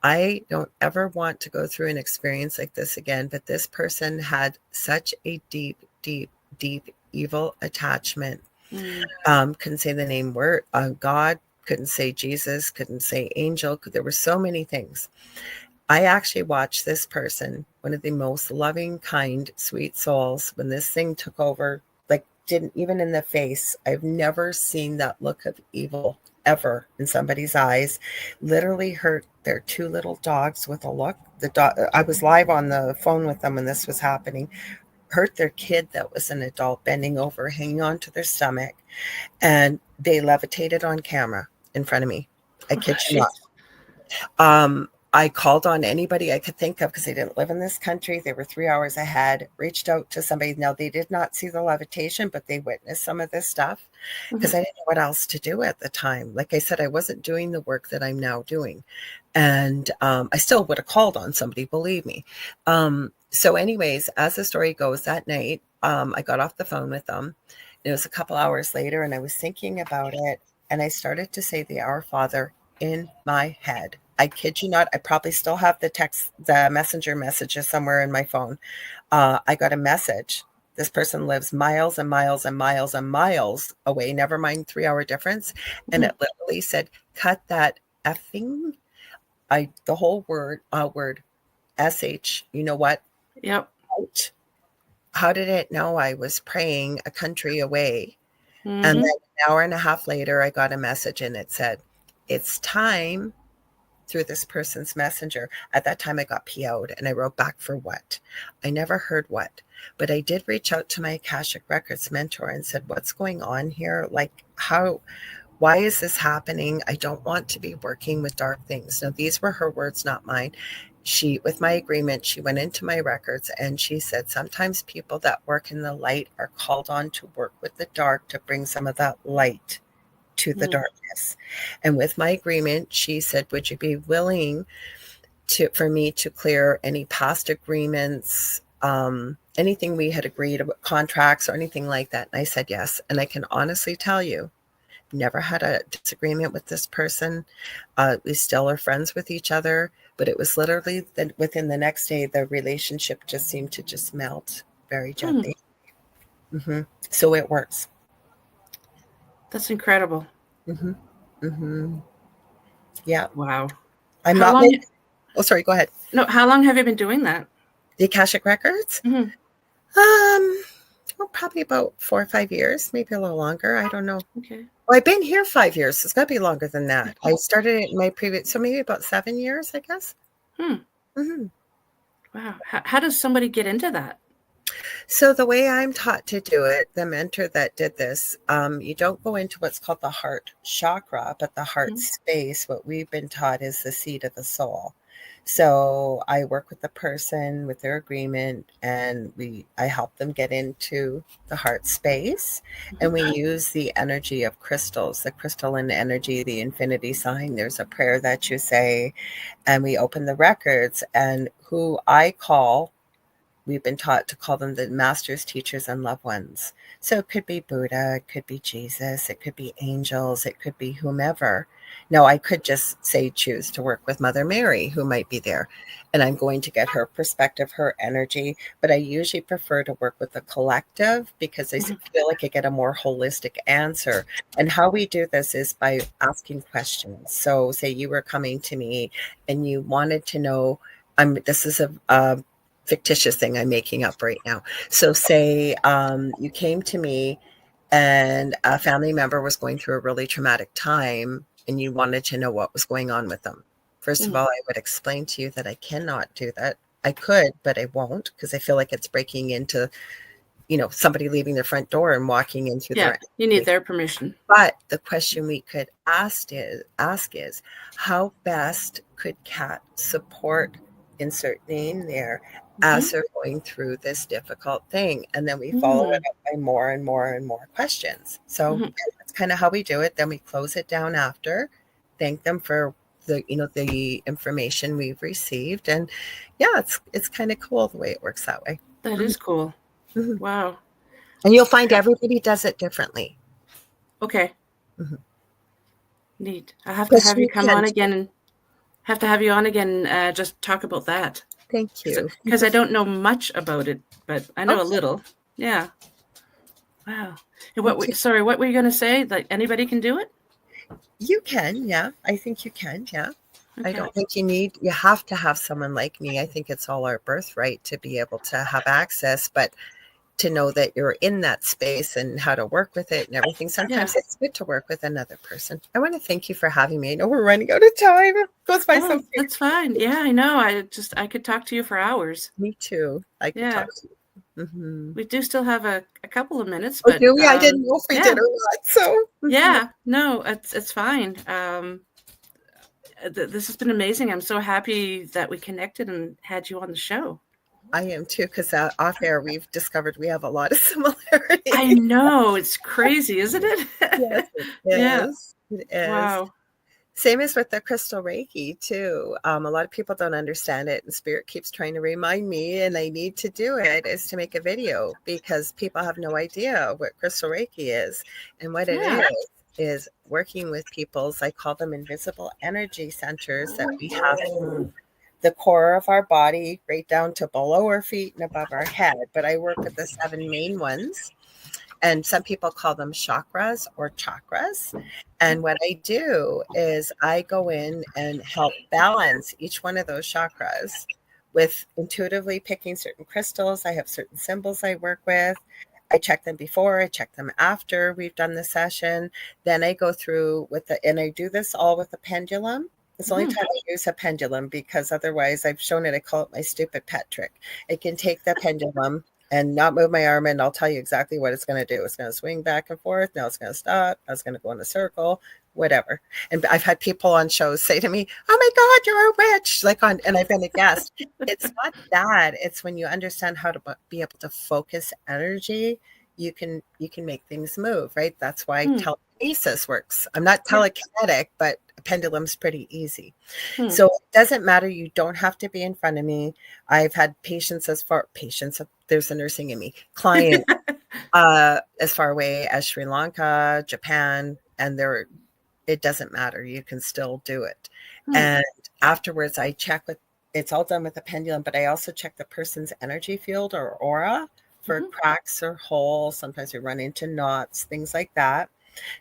I don't ever want to go through an experience like this again, but this person had such a deep, deep, deep evil attachment. Couldn't say the name word, God, couldn't say Jesus, couldn't say angel. There were so many things. I actually watched this person, one of the most loving, kind, sweet souls, when this thing took over, like didn't even in the face. I've never seen that look of evil ever in somebody's eyes. Literally hurt their two little dogs with a look. I was live on the phone with them when this was happening. Hurt their kid that was an adult, bending over, hanging onto their stomach, and they levitated on camera in front of me. I kid you not. I called on anybody I could think of because they didn't live in this country. They were 3 hours ahead, reached out to somebody. Now, they did not see the levitation, but they witnessed some of this stuff because I didn't know what else to do at the time. Like I said, I wasn't doing the work that I'm now doing. And I still would have called on somebody, believe me. So anyways, as the story goes, that night, I got off the phone with them. It was a couple hours later, and I was thinking about it. and I started to say the Our Father in my head. I kid you not. I probably still have the messenger messages somewhere in my phone. I got a message. This person lives miles and miles and miles and miles away, never mind 3-hour difference. And it literally said, cut that effing, the whole word, SH, you know what? Yep. Out. How did it know I was praying a country away? Mm-hmm. And then an hour and a half later, I got a message and it said, it's time, through this person's messenger. At that time, I got PO'd and I wrote back for what? I never heard what, but I did reach out to my Akashic Records mentor and said, what's going on here? Like, why is this happening? I don't want to be working with dark things. Now, these were her words, not mine. With my agreement, she went into my records and she said, sometimes people that work in the light are called on to work with the dark to bring some of that light to the darkness. And with my agreement, she said, would you be willing for me to clear any past agreements, anything we had agreed about, contracts or anything like that? And I said yes. And I can honestly tell you, never had a disagreement with this person. We still are friends with each other, but it was literally that within the next day, the relationship just seemed to just melt very gently. So it works. That's incredible. Yeah. Wow. I'm not. Oh, sorry. Go ahead. No. How long have you been doing that? The Akashic Records? Well, probably about 4 or 5 years, maybe a little longer. I don't know. Okay. Well, I've been here 5 years. It's got to be longer than that. I started it in my previous, so maybe about 7 years, I guess. Wow. How does somebody get into that? So the way I'm taught to do it, the mentor that did this, you don't go into what's called the heart chakra, but the heart space. What we've been taught is the seat of the soul. So I work with the person with their agreement, and I help them get into the heart space, and we use the energy of crystals, the crystalline energy, the infinity sign. There's a prayer that you say, and we open the records, and who I call, we've been taught to call them the masters, teachers, and loved ones. So it could be Buddha, it could be Jesus, it could be angels, it could be whomever. Now, I could just say choose to work with Mother Mary, who might be there, and I'm going to get her perspective, her energy, but I usually prefer to work with the collective because I feel like I get a more holistic answer. And how we do this is by asking questions. So say you were coming to me and you wanted to know, this is a fictitious thing I'm making up right now. So say you came to me and a family member was going through a really traumatic time and you wanted to know what was going on with them. First of all, I would explain to you that I cannot do that. I could, but I won't, because I feel like it's breaking into, somebody leaving their front door and walking into their. You need their permission. But the question we could ask is how best could Kat support, insert name there, as they're going through this difficult thing? And then we follow it up by more and more and more questions. So that's kind of how we do it. Then we close it down after, thank them for the information we've received. And yeah, it's kind of cool the way it works that way. That is cool. Wow. And you'll find everybody does it differently. Okay. Neat. I have to have you come on again. Have to have you on again. Just talk about that. Thank you. Because I don't know much about it, but I know a little. Yeah. Wow. And what were you going to say? Like anybody can do it? You can, yeah. I think you can, yeah. Okay. I don't think you have to have someone like me. I think it's all our birthright to be able to have access, but to know that you're in that space and how to work with it and everything. Sometimes it's good to work with another person. I want to thank you for having me. I know we're running out of time. It goes by so quick. That's fine. Yeah, I know. I could talk to you for hours. Me too. I could talk to you. We do still have a couple of minutes, but do we? I didn't know if we did or not. So no, it's fine. This has been amazing. I'm so happy that we connected and had you on the show. I am too, because off air we've discovered we have a lot of similarities. I know, it's crazy, isn't it? Yes, it is. It is. Wow. Same as with the crystal Reiki too. A lot of people don't understand it, and Spirit keeps trying to remind me, and I need to do it, is to make a video because people have no idea what crystal Reiki is and what it is. is working with people's, I call them invisible energy centers that we have the core of our body right down to below our feet and above our head. But I work with the 7 main ones. And some people call them chakras or chakras. And what I do is I go in and help balance each one of those chakras with intuitively picking certain crystals. I have certain symbols I work with. I check them before, I check them after we've done the session. Then I go through and I do this all with a pendulum. It's the only time I use a pendulum, because otherwise I've shown it. I call it my stupid pet trick. I can take the pendulum and not move my arm, and I'll tell you exactly what it's going to do. It's going to swing back and forth. Now it's going to stop. Now it's going to go in a circle, whatever. And I've had people on shows say to me, "Oh my God, you're a witch!" And I've been a guest. It's not that. It's when you understand how to be able to focus energy, you can make things move, right? That's why telekinesis works. I'm not telekinetic, but a pendulum's pretty easy. So it doesn't matter. You don't have to be in front of me. I've had patients, there's the nursing in me, client as far away as Sri Lanka, Japan, and it doesn't matter. You can still do it. And afterwards I check it's all done with a pendulum, but I also check the person's energy field or aura for cracks or holes. Sometimes we run into knots, things like that.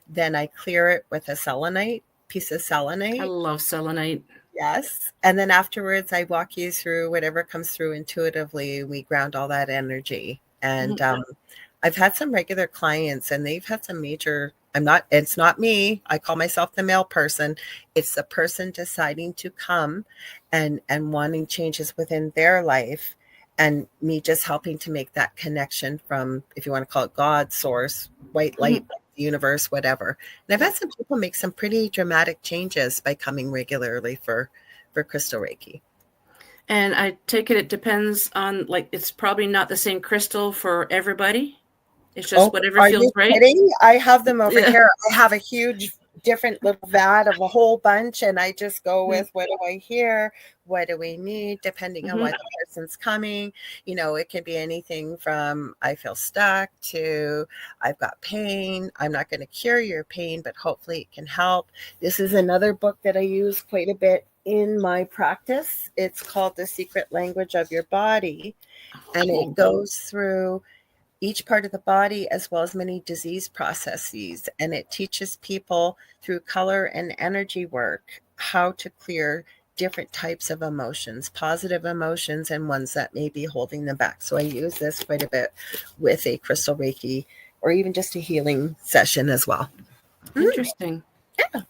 Then I clear it with a piece of selenite. I love selenite. Yes. And then afterwards, I walk you through whatever comes through intuitively. We ground all that energy. And I've had some regular clients, and they've had some major, it's not me. I call myself the male person. It's the person deciding to come and wanting changes within their life, and me just helping to make that connection from, if you want to call it God, source, white light, universe, whatever. And I've had some people make some pretty dramatic changes by coming regularly for crystal Reiki. And I take it depends on, it's probably not the same crystal for everybody. It's just whatever feels right. Kidding? I have them over here. I have a huge different little vat of a whole bunch, and I just go with what do I hear, what do we need, depending on why the person's coming. It can be anything from I feel stuck to I've got pain. I'm not going to cure your pain, but hopefully it can help. This is another book that I use quite a bit in my practice. It's called The Secret Language of Your Body, and it goes through each part of the body as well as many disease processes. And it teaches people through color and energy work how to clear different types of emotions, positive emotions, and ones that may be holding them back. So I use this quite a bit with a crystal Reiki or even just a healing session as well. Interesting. Yeah.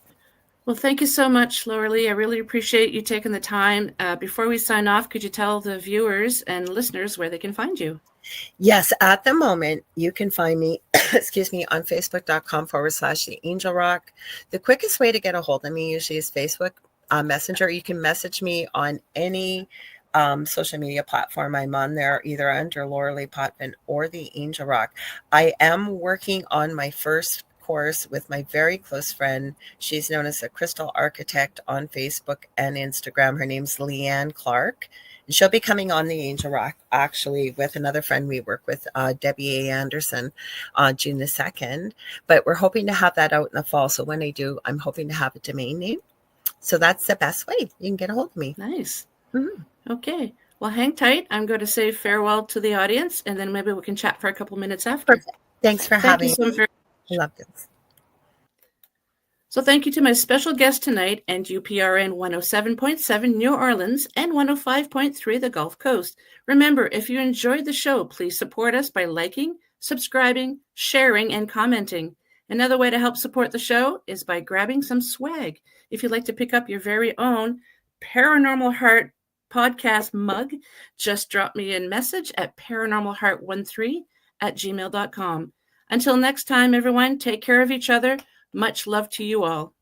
Well, thank you so much, Lorilei. I really appreciate you taking the time. Before we sign off, could you tell the viewers and listeners where they can find you? Yes, at the moment, you can find me, on facebook.com/The Angel Rock. The quickest way to get a hold of me usually is Facebook Messenger. You can message me on any social media platform I'm on there, either under Lorilei Potvin or The Angel Rock. I am working on my first course with my very close friend. She's known as a crystal architect on Facebook and Instagram. Her name's Leanne Clark. She'll be coming on The Angel Rock, actually, with another friend we work with, Debbie A. Anderson, on June the 2nd. But we're hoping to have that out in the fall. So when I do, I'm hoping to have a domain name. So that's the best way you can get a hold of me. Nice. Okay. Well, hang tight. I'm going to say farewell to the audience, and then maybe we can chat for a couple minutes after. Perfect. Thanks for having me. I love this. So thank you to my special guest tonight and UPRN 107.7 New Orleans and 105.3 the Gulf Coast. Remember, if you enjoyed the show, please support us by liking, subscribing, sharing, and commenting. Another way to help support the show is by grabbing some swag. If you'd like to pick up your very own Paranormal Heart podcast mug, just drop me a message at paranormalheart13@gmail.com. Until next time, everyone, take care of each other. Much love to you all.